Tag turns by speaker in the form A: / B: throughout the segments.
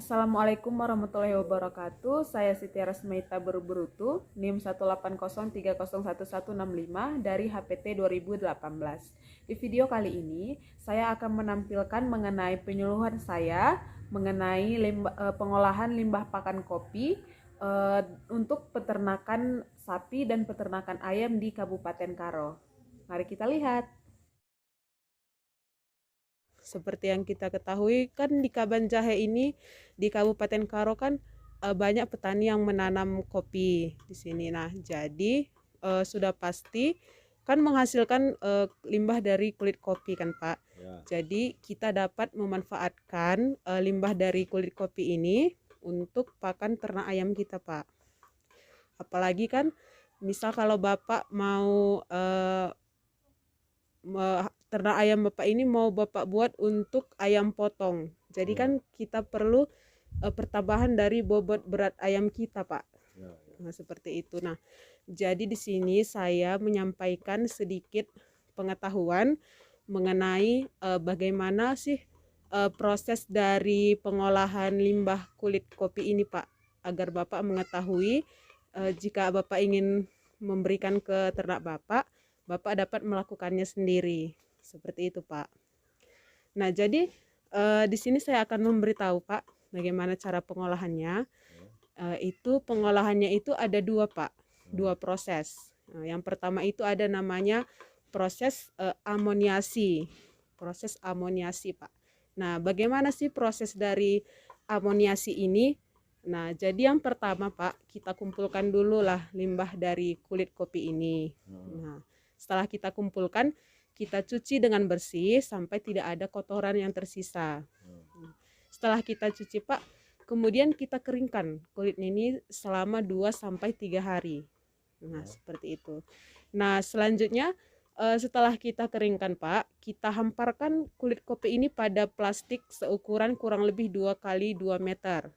A: Assalamualaikum warahmatullahi wabarakatuh. Saya Siti Rasmaita Berutu, NIM 180301165 dari HPT 2018. Di video kali ini, saya akan menampilkan mengenai penyuluhan saya mengenai pengolahan limbah pakan kopi untuk peternakan sapi dan peternakan ayam di Kabupaten Karo. Mari kita lihat. Seperti yang kita ketahui kan di Kaban Jahe ini di Kabupaten Karo kan banyak petani yang menanam kopi di sini. Nah, jadi sudah pasti kan menghasilkan limbah dari kulit kopi kan, Pak. Ya. Jadi kita dapat memanfaatkan limbah dari kulit kopi ini untuk pakan ternak ayam kita, Pak. Apalagi kan misal kalau Bapak mau ternak ayam Bapak ini mau Bapak buat untuk ayam potong. Jadi kan kita perlu pertambahan dari bobot berat ayam kita, Pak. Nah, seperti itu. Nah, jadi di sini saya menyampaikan sedikit pengetahuan mengenai bagaimana sih proses dari pengolahan limbah kulit kopi ini, Pak, agar Bapak mengetahui jika Bapak ingin memberikan ke ternak Bapak dapat melakukannya sendiri. Seperti itu, Pak. Nah, jadi di sini saya akan memberitahu, Pak, bagaimana cara pengolahannya. Itu pengolahannya itu ada dua, Pak. Dua proses. Yang pertama itu ada namanya proses amoniasi. Proses amoniasi, Pak. Nah, bagaimana sih proses dari amoniasi ini? Nah, jadi yang pertama, Pak, kita kumpulkan dulu lah limbah dari kulit kopi ini. Nah, setelah kita kumpulkan, kita cuci dengan bersih sampai tidak ada kotoran yang tersisa. Setelah kita cuci, Pak, kemudian kita keringkan kulitnya ini selama 2-3 hari. Nah, seperti itu. Nah, selanjutnya setelah kita keringkan, Pak, kita hamparkan kulit kopi ini pada plastik seukuran kurang lebih 2x2 meter.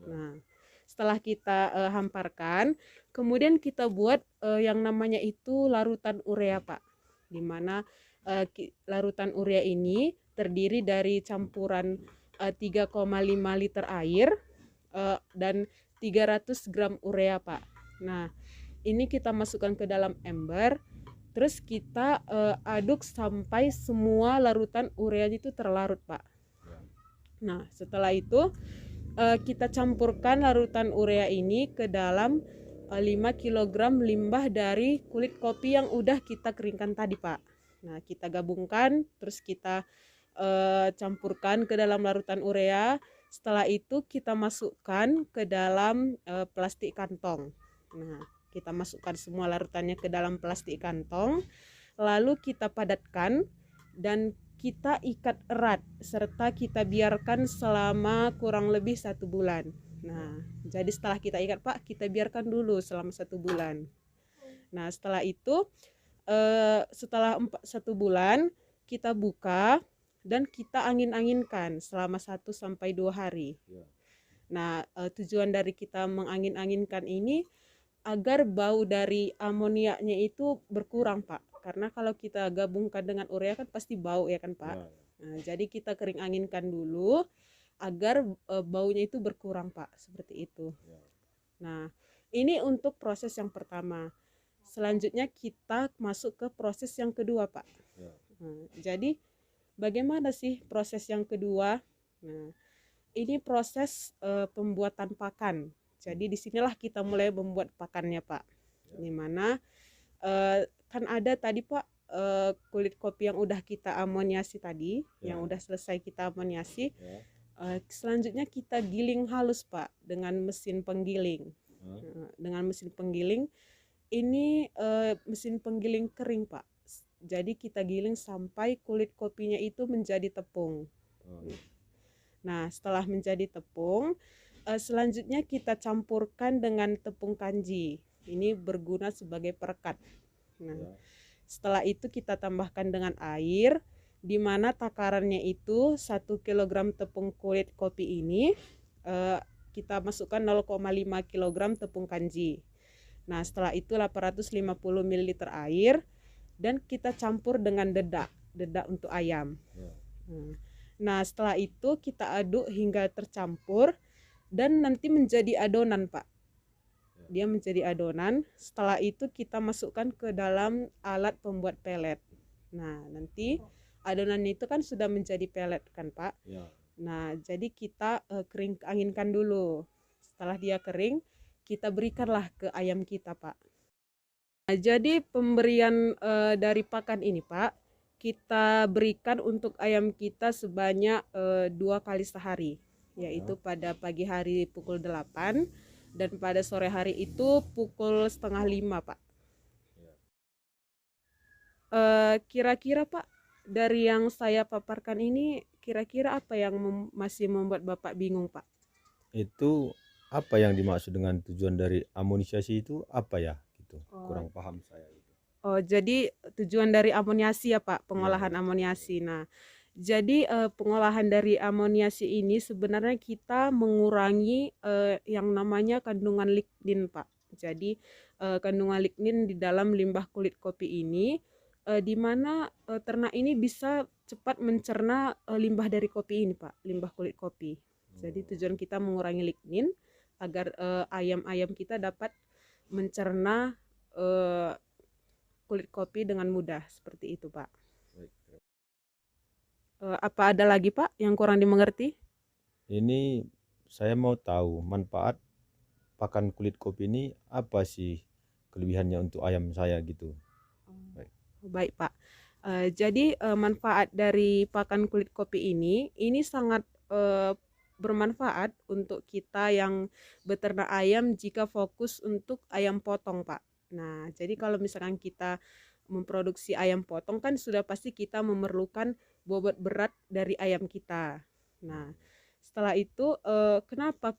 A: Nah, setelah kita hamparkan, kemudian kita buat yang namanya itu larutan urea, Pak. Di mana larutan urea ini terdiri dari campuran 3,5 liter air dan 300 gram urea, Pak. Nah, ini kita masukkan ke dalam ember, terus kita aduk sampai semua larutan ureanya itu terlarut, Pak. Nah, setelah itu kita campurkan larutan urea ini ke dalam 5 kg limbah dari kulit kopi yang udah kita keringkan tadi, Pak. Nah, kita gabungkan, terus kita campurkan ke dalam larutan urea. Setelah itu kita masukkan ke dalam plastik kantong. Nah, kita masukkan semua larutannya ke dalam plastik kantong, lalu kita padatkan dan kita ikat erat serta kita biarkan selama kurang lebih 1 bulan. Nah, jadi setelah kita ikat, Pak, kita biarkan dulu selama 1 bulan. Nah, setelah itu setelah 1 bulan kita buka dan kita angin-anginkan selama 1-2 hari. Nah, tujuan dari kita mengangin-anginkan ini agar bau dari amoniaknya itu berkurang, Pak. Karena kalau kita gabungkan dengan urea kan pasti bau ya kan, Pak. Nah, jadi kita kering anginkan dulu agar baunya itu berkurang, Pak. Seperti itu. Nah, ini untuk proses yang pertama. Selanjutnya kita masuk ke proses yang kedua, Pak. Nah, jadi bagaimana sih proses yang kedua? Nah, ini proses pembuatan pakan. Jadi disinilah kita mulai membuat pakannya, Pak. Dimana kan ada tadi, Pak, kulit kopi yang udah kita amoniasi tadi, yang udah selesai kita amoniasi. Selanjutnya kita giling halus, Pak, dengan mesin penggiling. Dengan mesin penggiling ini mesin penggiling kering, Pak. Jadi kita giling sampai kulit kopinya itu menjadi tepung. Nah, setelah menjadi tepung, selanjutnya kita campurkan dengan tepung kanji. Ini berguna sebagai perekat. Nah, setelah itu kita tambahkan dengan air, di mana takarannya itu 1 kg tepung kulit kopi ini kita masukkan 0,5 kg tepung kanji. Nah, setelah itu 850 ml air dan kita campur dengan dedak untuk ayam. Nah, setelah itu kita aduk hingga tercampur dan nanti menjadi adonan Pak. Dia menjadi adonan. Setelah itu kita masukkan ke dalam alat pembuat pelet. Nah nanti adonan itu kan sudah menjadi pelet kan Pak. Nah jadi kita kering anginkan dulu. Setelah dia kering, kita berikanlah ke ayam kita Pak. Nah, jadi pemberian dari pakan ini Pak, kita berikan untuk ayam kita sebanyak 2 kali sehari, yaitu pada pagi hari pukul 8 dan pada sore hari itu pukul setengah 5 Pak. Kira-kira Pak, dari yang saya paparkan ini, kira-kira apa yang masih membuat Bapak bingung Pak?
B: Itu apa yang dimaksud dengan tujuan dari amonisasi itu apa ya gitu? Kurang paham saya itu.
A: Oh, jadi tujuan dari amoniasi ya Pak, pengolahan amoniasi. Nah, jadi pengolahan dari amoniasi ini sebenarnya kita mengurangi yang namanya kandungan lignin Pak. Jadi kandungan lignin di dalam limbah kulit kopi ini di mana ternak ini bisa cepat mencerna limbah dari kopi ini Pak, limbah kulit kopi. Jadi tujuan kita mengurangi lignin agar ayam-ayam kita dapat mencerna kulit kopi dengan mudah, seperti itu Pak. Apa ada lagi Pak yang kurang dimengerti?
B: Ini saya mau tahu manfaat pakan kulit kopi ini apa sih kelebihannya untuk ayam saya gitu.
A: Baik Pak. Jadi manfaat dari pakan kulit kopi ini sangat bermanfaat untuk kita yang beternak ayam jika fokus untuk ayam potong Pak. Nah, jadi kalau misalkan kita memproduksi ayam potong kan sudah pasti kita memerlukan bobot berat dari ayam kita. Nah, setelah itu kenapa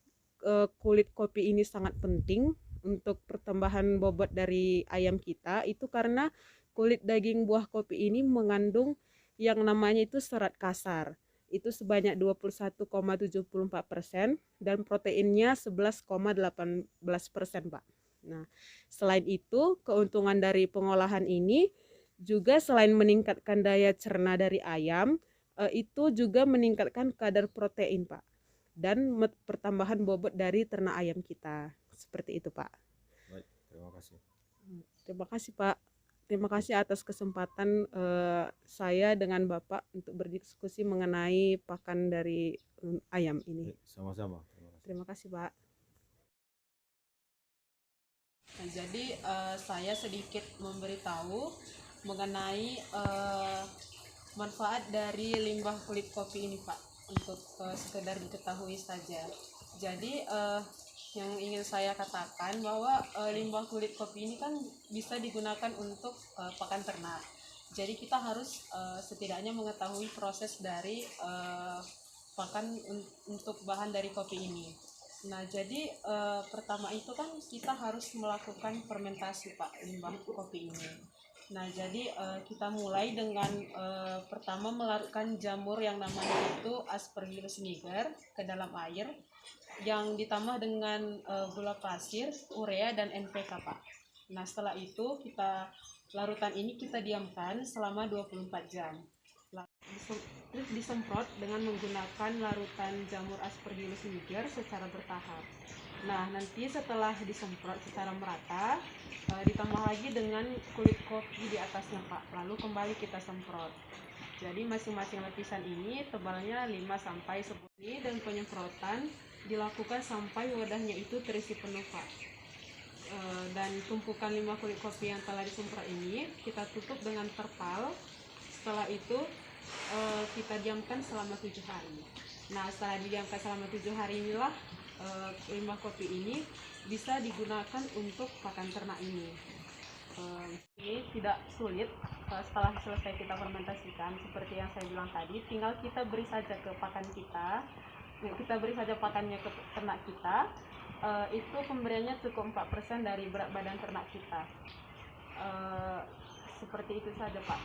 A: kulit kopi ini sangat penting untuk pertambahan bobot dari ayam kita? Itu karena kulit daging buah kopi ini mengandung yang namanya itu serat kasar. Itu sebanyak 21,74% dan proteinnya 11,18% Pak. Nah, selain itu, keuntungan dari pengolahan ini juga selain meningkatkan daya cerna dari ayam, itu juga meningkatkan kadar protein, Pak. Dan pertambahan bobot dari ternak ayam kita. Seperti itu, Pak.
B: Baik, terima kasih.
A: Terima kasih, Pak. Terima kasih atas kesempatan saya dengan Bapak untuk berdiskusi mengenai pakan dari ayam ini.
B: Sama-sama.
A: Terima kasih, Pak. Nah, jadi saya sedikit memberitahu mengenai manfaat dari limbah kulit kopi ini Pak, untuk sekedar diketahui saja. Jadi yang ingin saya katakan bahwa limbah kulit kopi ini kan bisa digunakan untuk pakan ternak. Jadi kita harus setidaknya mengetahui proses dari pakan untuk bahan dari kopi ini. Nah, jadi pertama itu kan kita harus melakukan fermentasi Pak, limbah kopi ini. Nah, jadi kita mulai dengan pertama melarutkan jamur yang namanya itu Aspergillus niger ke dalam air yang ditambah dengan gula pasir, urea dan NPK Pak. Nah, setelah itu larutan ini kita diamkan selama 24 jam. Terus disemprot dengan menggunakan larutan jamur Aspergillus niger secara bertahap. Nah, nanti setelah disemprot secara merata, ditambah lagi dengan kulit kopi di atasnya Pak. Lalu kembali kita semprot. Jadi masing-masing lapisan ini tebalnya 5-10 dan penyemprotan dilakukan sampai wadahnya itu terisi penuh Pak. Dan tumpukan limbah kulit kopi yang telah disemprot ini kita tutup dengan terpal. Setelah itu kita diamkan selama 7 hari. Nah, setelah didiamkan selama 7 hari inilah limbah kopi ini bisa digunakan untuk pakan ternak ini. Ini tidak sulit. Setelah selesai kita fermentasikan seperti yang saya bilang tadi, tinggal kita beri saja ke pakan kita. Kita beri saja pakannya ke ternak kita. Itu pemberiannya cukup 4% dari berat badan ternak kita. Seperti itu saja Pak.